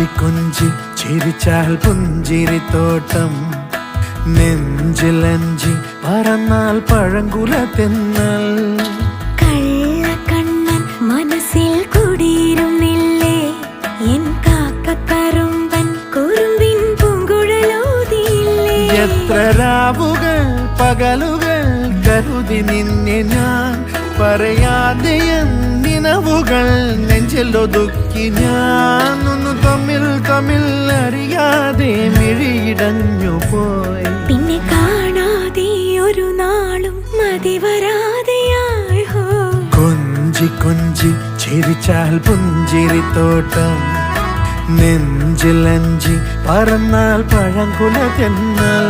കൊഞ്ചി കൊഞ്ചി ചിരിച്ചാൽ പുഞ്ചിരിത്തോട്ടം നെഞ്ചിലഞ്ചി പറന്നാൽ പഴങ്കുല തെന്നൽ കള്ളക്കണ്ണൻ മനസ്സിൽ കുടിയിരുന്നില്ലേ എൻ കാക്കക്കറുമ്പൻ കുറുമ്പിൻ പൂങ്കുഴലൂതിയില്ലേ എത്ര രാവുകൾ പകലുകൾ കരുതി നിന്നെ ഞാൻ പറയാതെ നിനവുകൾ നെഞ്ചിലൊതുക്കി ഞാൻ ഒന്ന് തമ്മിൽ തമ്മിൽ അറിയാതെ മിഴിയിടഞ്ഞു പോയി പിന്നെ കാണാതെ ഒരു നാളും മതി വരാതെയായി കൊഞ്ചി കൊഞ്ചി ചിരിച്ചാൽ പുഞ്ചിരിത്തോട്ടം നെഞ്ചിലഞ്ചി പറന്നാൽ പഴങ്കുല തെന്നൽ